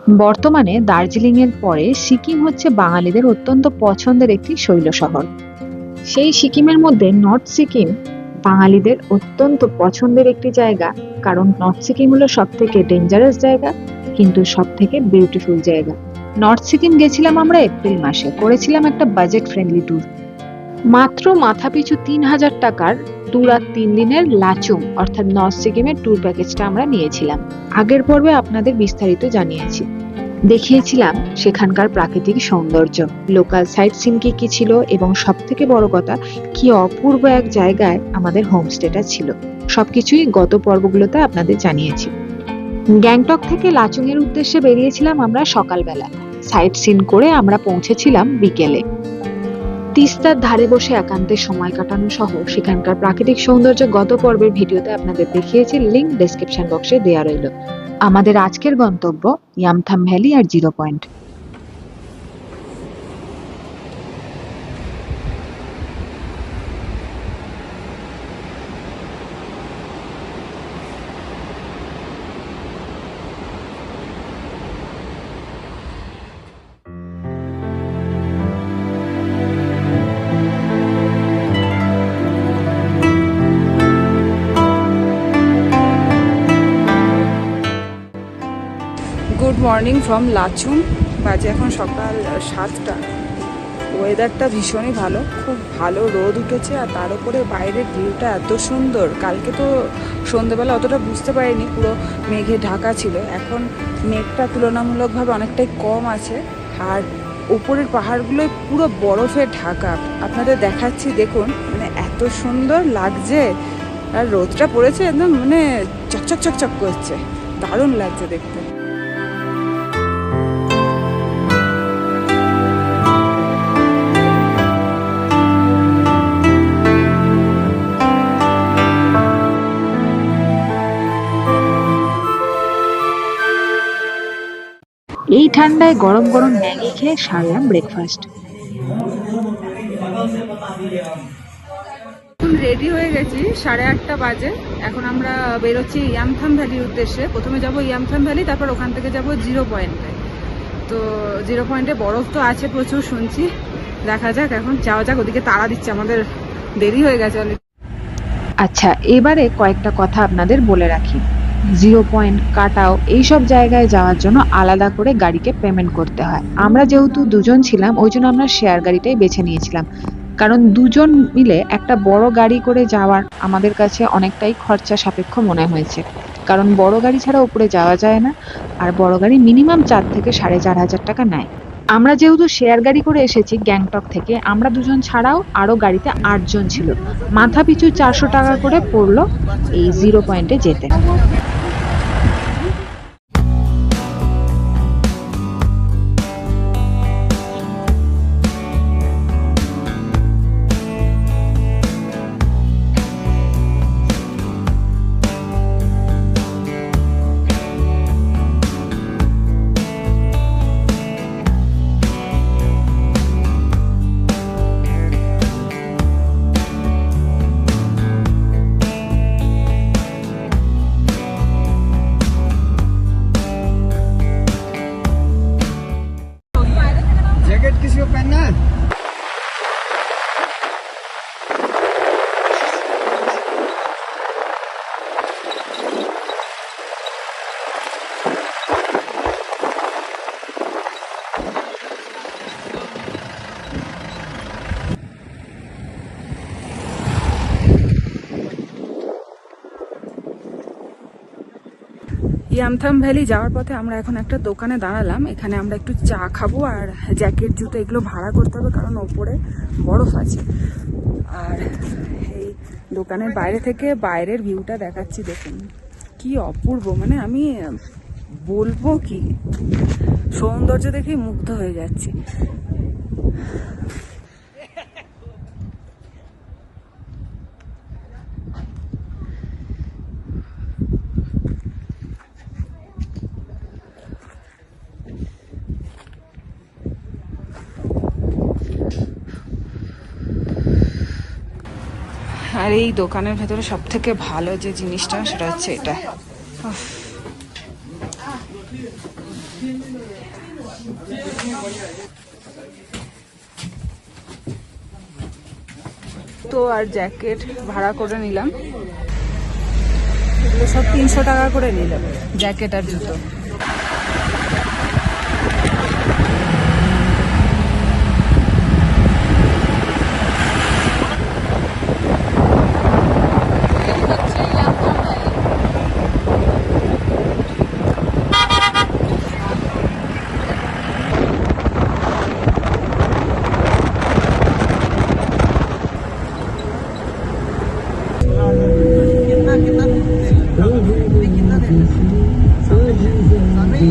বর্তমানে দার্জিলিং এর পরে সিকিম হচ্ছে বাঙালিদের অত্যন্ত পছন্দের একটি শৈল শহর। সেই সিকিমের মধ্যে নর্থ সিকিম বাঙালিদের অত্যন্ত পছন্দের একটি জায়গা। কারণ নর্থ সিকিম হলো সব থেকে ডেঞ্জারাস জায়গা, কিন্তু সব থেকে বিউটিফুল জায়গা। নর্থ সিকিম গেছিলাম আমরা এপ্রিল মাসে, করেছিলাম একটা বাজেট ফ্রেন্ডলি ট্যুর। মাত্র মাথাপিছু ৩,০০০ টাকার ২ রাত ৩ দিনের লাচুং অর্থাৎ নর্থ সিকিমের ট্যুর প্যাকেজটা আমরা নিয়েছিলাম। আগের পর্বে আপনাদের বিস্তারিত জানিয়েছি, দেখিয়েছিলাম সেখানকার প্রাকৃতিক সৌন্দর্য, লোকাল সাইট সিন কি কি ছিল, এবং সব থেকে বড় কথা, কি অপূর্ব এক জায়গায় আমাদের হোমস্টেটা ছিল। সবকিছুই গত পর্বগুলোতে আপনাদের জানিয়েছি। গ্যাংটক থেকে লাচুং এর উদ্দেশ্যে বেরিয়েছিলাম আমরা সকালবেলা। সাইট সিন করে আমরা পৌঁছেছিলাম বিকেলে। তিস্তার ধারে বসে একান্তে সময় কাটানো সহ সেখানকার প্রাকৃতিক সৌন্দর্য গত পর্বের ভিডিওতে আপনাদের দেখিয়েছি, লিংক ডেসক্রিপশন বক্সে দেওয়া রইল। আমাদের আজকের গন্তব্য ইয়ামথাম ভ্যালি আর zero point. Good morning from Lachung. বাজে এখন সকাল 7টা। ওয়েদারটা ভীষণই ভালো, খুব ভালো রোদ উঠেছে, আর তার উপরে বাইরের ভিউটা এত সুন্দর। কালকে তো সন্ধ্যেবেলা অতটা বুঝতে পারিনি, পুরো মেঘে ঢাকা ছিল। এখন মেঘটা তুলনামূলকভাবে অনেকটাই কম আছে, আর উপরের পাহাড়গুলো পুরো বরফে ঢাকা। আপনাদের দেখাচ্ছি, দেখুন, মানে এত সুন্দর লাগছে। আর রোদটা পড়েছে একদম, মানে চকচক চকচক করছে, দারুণ লাগছে দেখতে। এই ঠান্ডায় গরম গরম ম্যাগি খেয়ে সারলাম ব্রেকফাস্ট। এখন রেডি হয়ে গেছি, 8:30 বাজে। এখন আমরা বেরোচ্ছি ইয়ামথাম ভ্যালির উদ্দেশ্যে। প্রথমে যাব ইয়ামথাম ভ্যালি, তারপর ওখান থেকে যাব জিরো পয়েন্টে। তো জিরো পয়েন্টে বরফ তো আছে প্রচুর শুনছি, দেখা যাক, এখন যাওয়া যাক। ওদিকে তাড়া দিচ্ছে, আমাদের দেরি হয়ে গেছে অলরেডি। আচ্ছা, এবারে কয়েকটা কথা আপনাদের বলে রাখি। জিরো পয়েন্ট, কাটাও, এইসব জায়গায় যাওয়ার জন্য আলাদা করে গাড়িকে পেমেন্ট করতে হয়। আমরা যেহেতু দুজন ছিলাম, ওই জন্য আমরা শেয়ার গাড়িটাই বেছে নিয়েছিলাম। কারণ দুজন মিলে একটা বড় গাড়ি করে যাওয়ার আমাদের কাছে অনেকটাই খরচা সাপেক্ষ মনে হয়েছে। কারণ বড় গাড়ি ছাড়া উপরে যাওয়া যায় না, আর বড় গাড়ি মিনিমাম 4,000 থেকে 4,500 টাকা নেয়। আমরা যেহেতু শেয়ার গাড়ি করে এসেছি গ্যাংটক থেকে, আমরা দুজন ছাড়াও আরো গাড়িতে 8 জন ছিল। মাথা পিছু 400 টাকা করে পড়লো এই জিরো পয়েন্টে যেতে। जैकेट किसी को पहनना है? ইয়ামথাম ভ্যালি যাওয়ার পথে আমরা এখন একটা দোকানে দাঁড়ালাম। এখানে আমরা একটু চা খাবো, আর জ্যাকেট, জুতো এগুলো ভাড়া করতে হবে, কারণ ওপরে বরফ আছে। আর এই দোকানের বাইরে থেকে বাইরের ভিউটা দেখাচ্ছি, দেখুন কি অপূর্ব, মানে আমি বলবো কি, সৌন্দর্য দেখেই মুগ্ধ হয়ে যাচ্ছি। আর এই দোকানের ভেতরে সব থেকে ভালো যে জিনিসটা, সেটা হচ্ছে এটা। তো আর জ্যাকেট ভাড়া করে নিলাম, এগুলো সব 300 টাকা করে নিলাম, জ্যাকেট আর জুতো।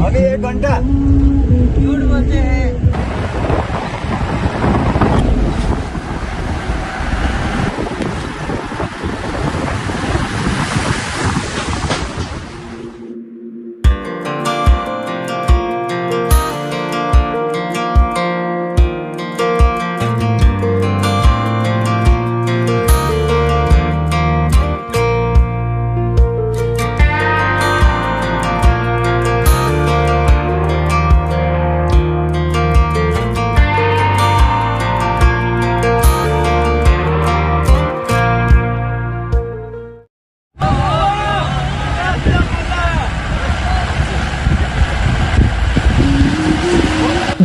अभी 1 घंटा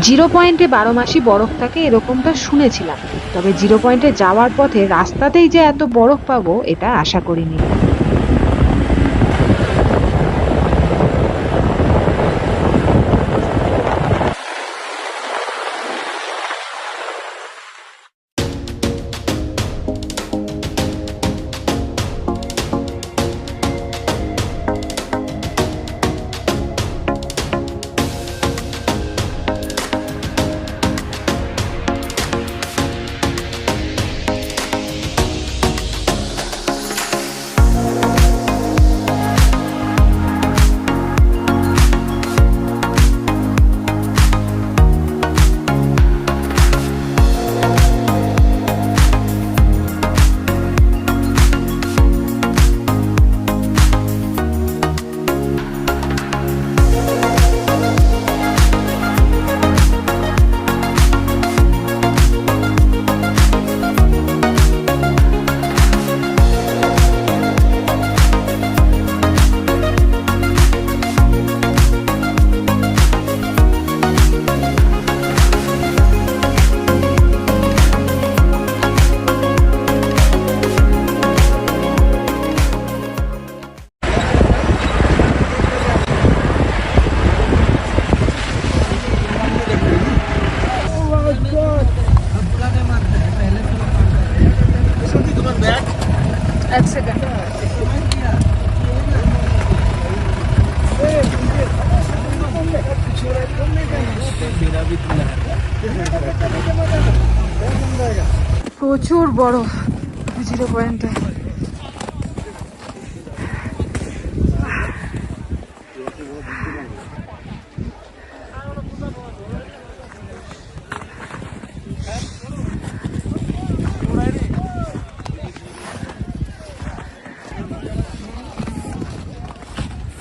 জিরো পয়েন্টে 12 মাসই বরফ থাকে এরকমটা শুনেছিলাম, তবে জিরো পয়েন্টে যাওয়ার পথে রাস্তাতেই যে এত বরফ পাবো এটা আশা করিনি। এক সেকেন্ড। প্রচুর বরফ জিরো পয়েন্টে।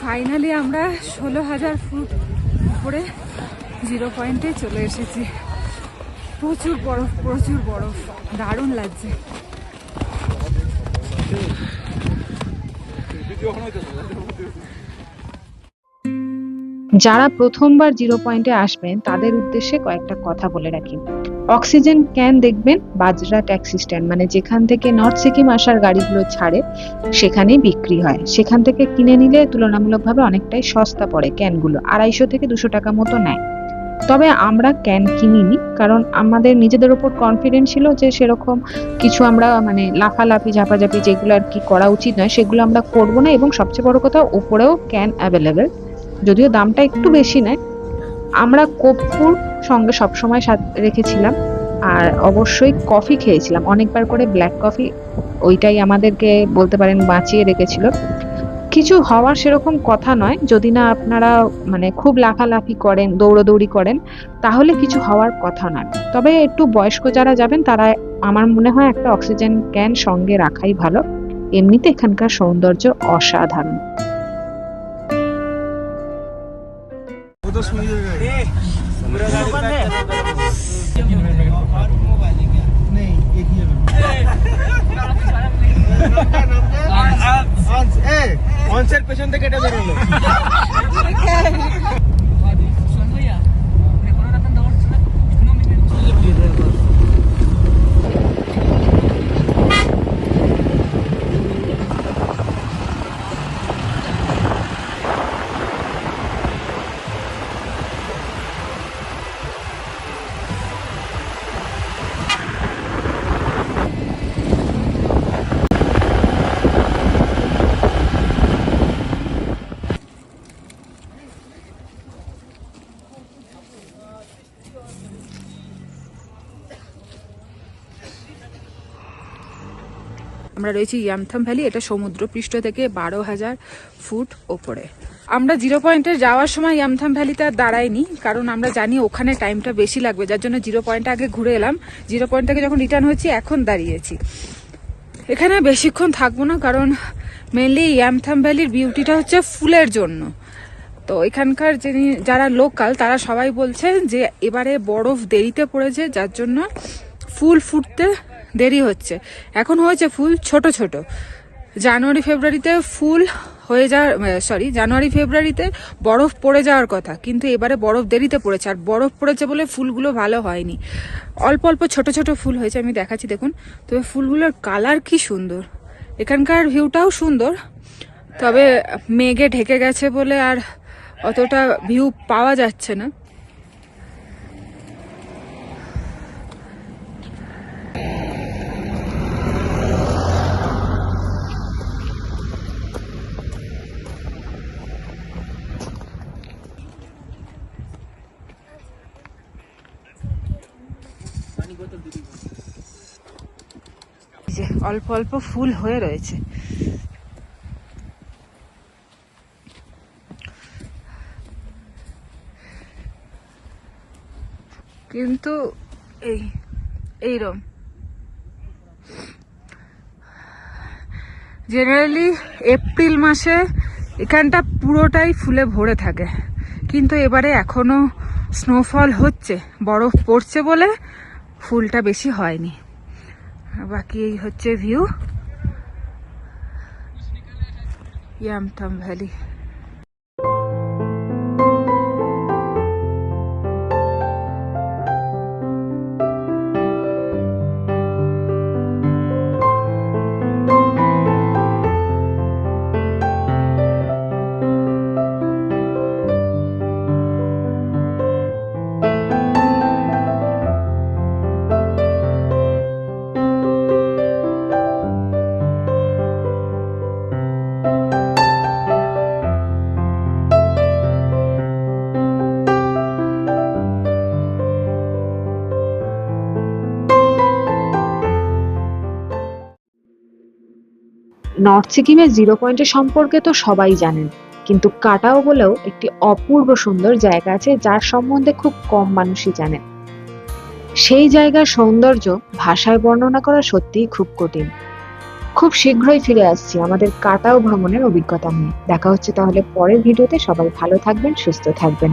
ফাইনালি আমরা 16,000 ফুট উপরে জিরো পয়েন্টে চলে এসেছি। প্রচুর বরফ, প্রচুর বরফ, দারুণ লাগছে। যারা প্রথমবার জিরো পয়েন্টে আসবেন তাদের উদ্দেশ্যে কয়েকটা কথা বলে রাখি। অক্সিজেন ক্যান দেখবেন বাজরা ট্যাক্সি স্ট্যান্ড, মানে যেখান থেকে নর্থ সিকিম আসার গাড়িগুলো ছাড়ে সেখানেই বিক্রি হয়। সেখান থেকে কিনে নিলে তুলনামূলকভাবে অনেকটাই সস্তা পড়ে, ক্যানগুলো 250 থেকে 200 টাকা মতো নেয়। তবে আমরা ক্যান কিনিনি, কারণ আমাদের নিজেদের উপর কনফিডেন্ট ছিল যে সেরকম কিছু আমরা মানে লাফালাফি ঝাপাঝাপি যেগুলো আর কি করা উচিত নয় সেগুলো আমরা করবো না। এবং সবচেয়ে বড় কথা, উপরেও ক্যান অ্যাভেলেবেল, যদিও দামটা একটু বেশি নেয়। আমরা কর্পূর সঙ্গে সবসময় রেখেছিলাম, আর অবশ্যই কফি খেয়েছিলাম অনেকবার করে, ব্ল্যাক কফি, ওইটাই আমাদেরকে বলতে পারেন বাঁচিয়ে রেখেছিল। কিছু হওয়ার সেরকম কথা নয়, যদি না আপনারা মানে খুব লাফালাফি করেন, দৌড়াদৌড়ি করেন, তাহলে কিছু হওয়ার কথা নয়। তবে একটু বয়স্ক যারা যাবেন তারা আমার মনে হয় একটা অক্সিজেন ক্যান সঙ্গে রাখাই ভালো। এমনিতে এখানকার সৌন্দর্য অসাধারণ। वो तो सुई नहीं एक ही অনসেট পেছন থেকে কেটে বেরোলো আমরা রয়েছি ইয়ামথাম ভ্যালি। এটা সমুদ্র পৃষ্ঠ থেকে 12,000 ফুট ওপরে। আমরা জিরো পয়েন্টে যাওয়ার সময় ইয়ামথাম ভ্যালিতে আর দাঁড়াইনি, কারণ আমরা জানি ওখানে টাইমটা বেশি লাগবে, যার জন্য জিরো পয়েন্টে আগে ঘুরে এলাম। জিরো পয়েন্ট থেকে যখন রিটার্ন হয়েছি এখন দাঁড়িয়েছি। এখানে বেশিক্ষণ থাকবো না, কারণ মেনলি ইয়ামথাম ভ্যালির বিউটিটা হচ্ছে ফুলের জন্য। তো এখানকার যারা লোকাল তারা সবাই বলছেন যে এবারে বরফ দেরিতে পড়েছে, যার জন্য ফুল ফুটতে দেরি হচ্ছে। এখন হয়েছে ফুল ছোট ছোট। জানুয়ারি ফেব্রুয়ারিতে বরফ পড়ে যাওয়ার কথা, কিন্তু এবারে বরফ দেরিতে পড়েছে। আর বরফ পড়েছে বলে ফুলগুলো ভালো হয়নি, অল্প অল্প ছোট ছোট ফুল হয়েছে। আমি দেখাচ্ছি দেখুন, তবে ফুলগুলোর কালার কি সুন্দর। এখানকার ভিউটাও সুন্দর, তবে মেঘে ঢেকে গেছে বলে আর অতটা ভিউ পাওয়া যাচ্ছে না। অল্প অল্প ফুল হয়ে রয়েছে। কিন্তু এইরকম জেনারেলি এপ্রিল মাসে এখানটা পুরোটাই ফুলে ভরে থাকে, কিন্তু এবারে এখনো স্নোফল হচ্ছে, বরফ পড়ছে বলে ফুলটা বেশি হয়নি। বাকি এই হচ্ছে ভিউ ইয়ামথাম ভ্যালি। নর্থ সিকিমের জিরো পয়েন্টের সম্পর্কে তো সবাই জানেন, কিন্তু কাটাও বলেও একটি অপূর্ব সুন্দর জায়গা আছে যার সম্বন্ধে খুব কম মানুষই জানেন। সেই জায়গার সৌন্দর্য ভাষায় বর্ণনা করা সত্যিই খুব কঠিন। খুব শীঘ্রই ফিরে আসছি আমাদের কাটাও ভ্রমণের অভিজ্ঞতা নিয়ে। দেখা হচ্ছে তাহলে পরের ভিডিওতে। সবাই ভালো থাকবেন, সুস্থ থাকবেন।